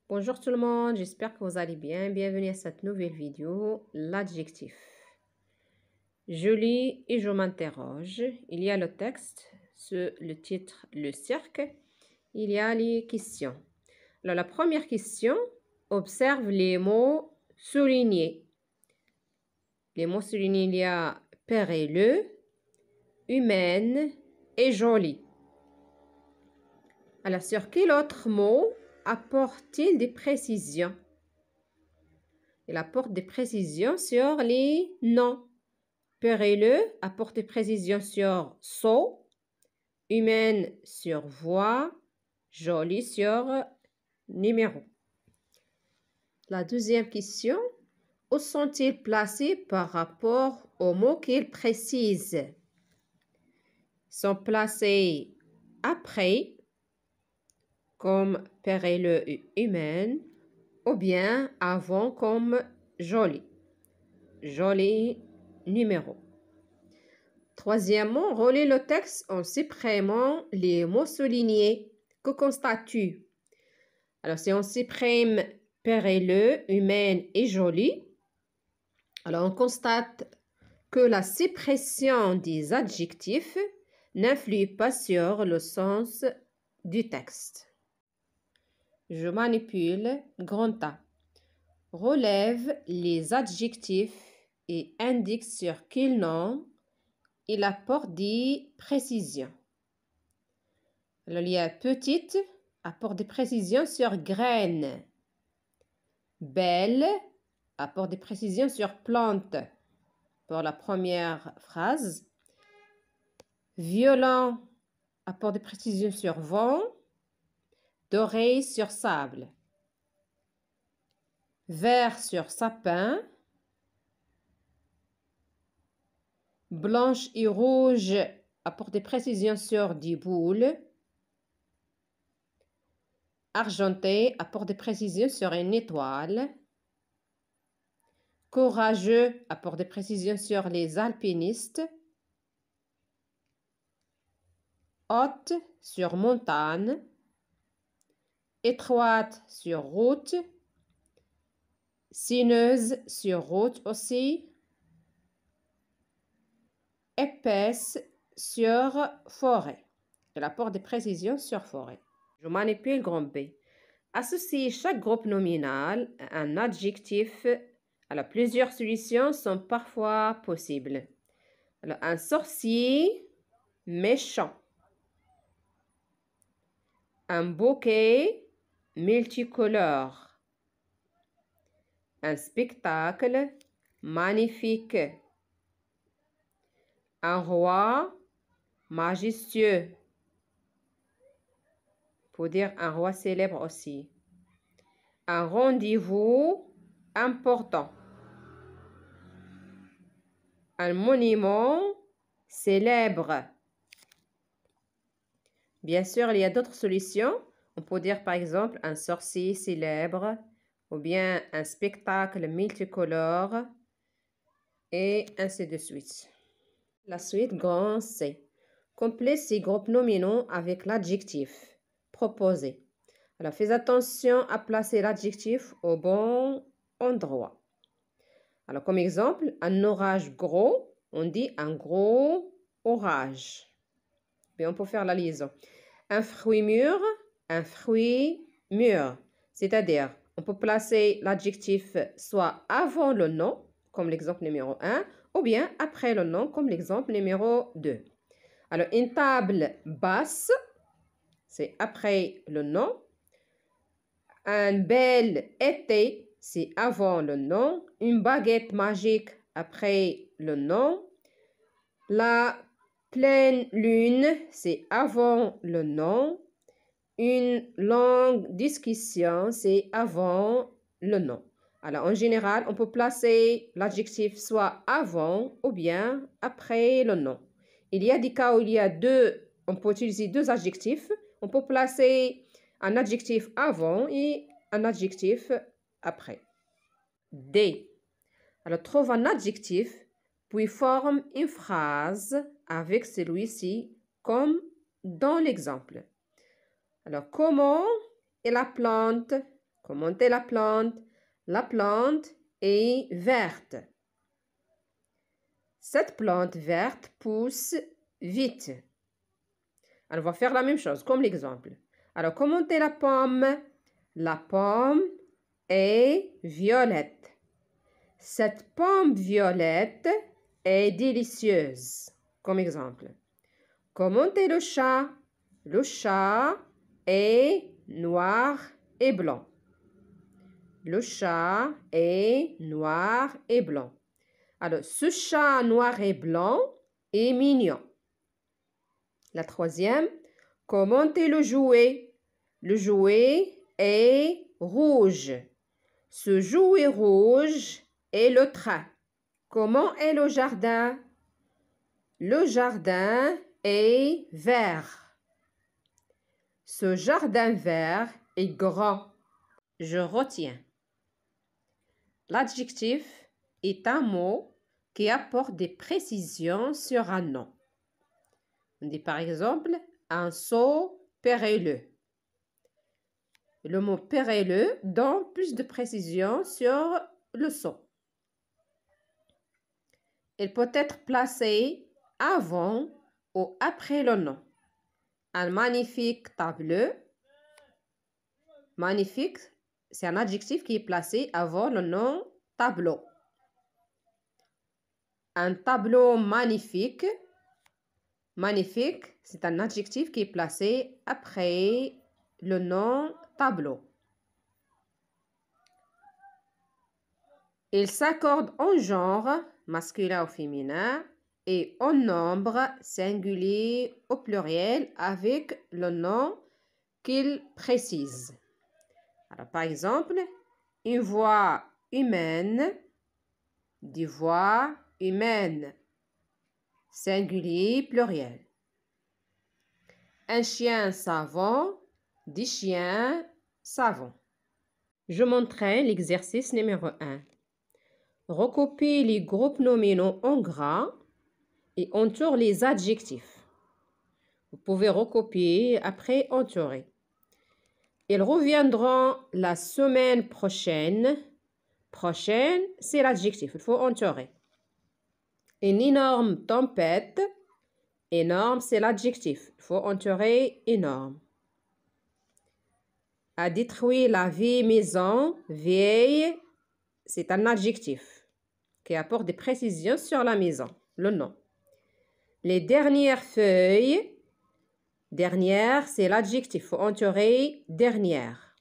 Bonjour tout le monde, j'espère que vous allez bien. Bienvenue à cette nouvelle vidéo, l'adjectif. Je lis et je m'interroge. Il y a le texte, le titre, le cercle. Il y a les questions. Alors, la première question, observe les mots soulignés. Les mots soulignés, il y a périlleux, humaine et jolie. Alors, sur quel autre mot apporte-t-il des précisions? Il apporte des précisions sur les noms. Périlleux apporte des précisions sur saut, humaine sur voix, jolie sur numéro. La deuxième question, où sont-ils placés par rapport aux mots qu'ils précisent? Ils sont placés après, comme périlleux et humaine, ou bien avant comme joli. Joli numéro. Troisièmement, relis le texte en supprimant les mots soulignés. Que constates-tu? Alors, si on supprime périlleux, humaine et jolie, alors on constate que la suppression des adjectifs n'influe pas sur le sens du texte. Je manipule grand A. Relève les adjectifs et indique sur quel nom il apporte des précisions. Alors, il y a petite, apporte des précisions sur graine. Belle, apporte des précisions sur plante. Pour la première phrase. Violent, apporte des précisions sur vent. Doré sur sable. Vert sur sapin. Blanche et rouge, apporte des précisions sur des boules. Argenté apporte des précisions sur une étoile. Courageux apporte des précisions sur les alpinistes. Haute sur montagne. Étroite sur route. Sinueuse sur route aussi. Épaisse sur forêt. Elle apporte des précisions sur forêt. Je manipule grand B. Associer chaque groupe nominal à un adjectif. Alors, plusieurs solutions sont parfois possibles. Alors, un sorcier méchant. Un bouquet multicolore. Un spectacle magnifique. Un roi majestueux. Pour dire un roi célèbre aussi. Un rendez-vous important. Un monument célèbre. Bien sûr, il y a d'autres solutions. On peut dire par exemple un sorcier célèbre ou bien un spectacle multicolore et ainsi de suite. La suite, grand C. Complète ces groupes nominaux avec l'adjectif proposé. Alors, fais attention à placer l'adjectif au bon endroit. Alors, comme exemple, un orage gros, on dit un gros orage. Bien, on peut faire la liaison. Un fruit mûr, un fruit mûr. C'est-à-dire, on peut placer l'adjectif soit avant le nom, comme l'exemple numéro 1, ou bien après le nom, comme l'exemple numéro 2. Alors, une table basse, c'est après le nom. Un bel été, c'est avant le nom. Une baguette magique après le nom. La pleine lune, c'est avant le nom. Une longue discussion, c'est avant le nom. Alors, en général, on peut placer l'adjectif soit avant ou bien après le nom. Il y a des cas où il y a on peut utiliser deux adjectifs. On peut placer un adjectif avant et un adjectif après. D. Alors, trouve un adjectif, puis forme une phrase avec celui-ci, comme dans l'exemple. Alors, comment est la plante Commentez la plante. La plante est verte. Cette plante verte pousse vite. Alors, on va faire la même chose, comme l'exemple. Alors, commentez la pomme. La pomme est violette. Cette pomme violette est délicieuse, comme exemple. Commentez le chat. Le chat est noir et blanc. Le chat est noir et blanc. Alors, ce chat noir et blanc est mignon. La troisième, commentez le jouet. Le jouet est rouge. Ce jouet rouge est le train. Comment est le jardin? Le jardin est vert. Ce jardin vert est grand. Je retiens. L'adjectif est un mot qui apporte des précisions sur un nom. On dit par exemple un seau périlleux. Le mot périlleux donne plus de précisions sur le seau. Il peut être placé avant ou après le nom. Un magnifique tableau. Magnifique, c'est un adjectif qui est placé avant le nom tableau. Un tableau magnifique. Magnifique, c'est un adjectif qui est placé après le nom tableau. Il s'accorde en genre, masculin ou féminin, et en nombre singulier au pluriel avec le nom qu'il précise. Alors, par exemple, une voix humaine, des voix humaines, singulier, pluriel. Un chien savant, des chiens savants. Je m'entraîne l'exercice numéro 1. Recopiez les groupes nominaux en gras et entoure les adjectifs. Vous pouvez recopier après entourer. Ils reviendront la semaine prochaine. Prochaine, c'est l'adjectif, il faut entourer. Une énorme tempête. Énorme, c'est l'adjectif, il faut entourer énorme. A détruit la vieille maison. Vieille, c'est un adjectif qui apporte des précisions sur la maison, le nom. Les dernières feuilles. Dernière, c'est l'adjectif, il faut entourer dernière.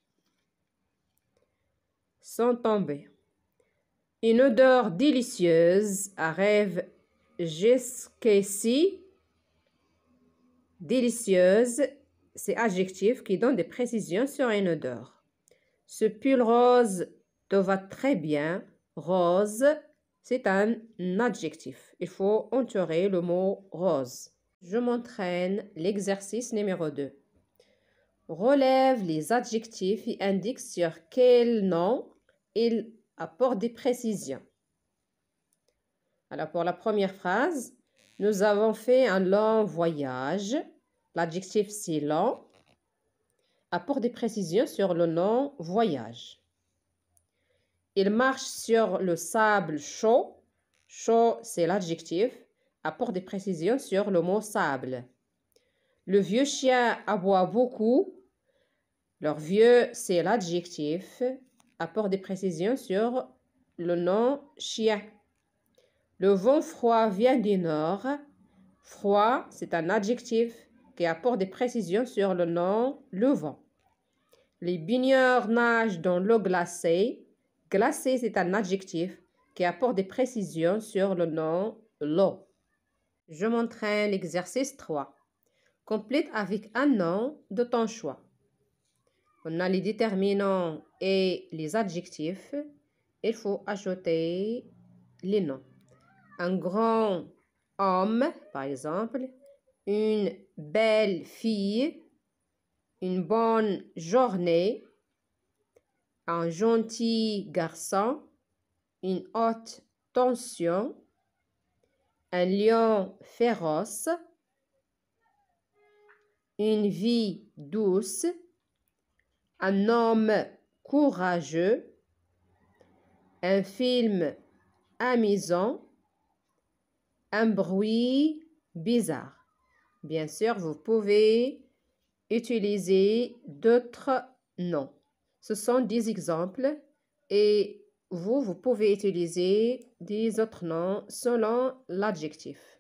Sont tombées. Une odeur délicieuse arrive jusqu'ici. Délicieuse, c'est adjectif qui donne des précisions sur une odeur. Ce pull rose te va très bien. Rose, c'est un adjectif. Il faut entourer le mot rose. Je m'entraîne l'exercice numéro 2. Relève les adjectifs et indique sur quel nom ils apportent des précisions. Alors, pour la première phrase, nous avons fait un long voyage. L'adjectif c'est long. Apporte des précisions sur le nom voyage. Il marche sur le sable chaud. Chaud, c'est l'adjectif. Apporte des précisions sur le mot sable. Le vieux chien aboie beaucoup. Leur vieux, c'est l'adjectif. Apporte des précisions sur le nom chien. Le vent froid vient du nord. Froid, c'est un adjectif qui apporte des précisions sur le nom le vent. Les baigneurs nagent dans l'eau glacée. Glacé, c'est un adjectif qui apporte des précisions sur le nom l'eau. Je m'entraîne l'exercice 3. Complète avec un nom de ton choix. On a les déterminants et les adjectifs. Il faut ajouter les noms. Un grand homme, par exemple. Une belle fille. Une bonne journée. Un gentil garçon. Une haute tension. Un lion féroce. Une vie douce. Un homme courageux, un film amusant, un bruit bizarre. Bien sûr, vous pouvez utiliser d'autres noms. Ce sont des exemples et vous pouvez utiliser des autres noms selon l'adjectif.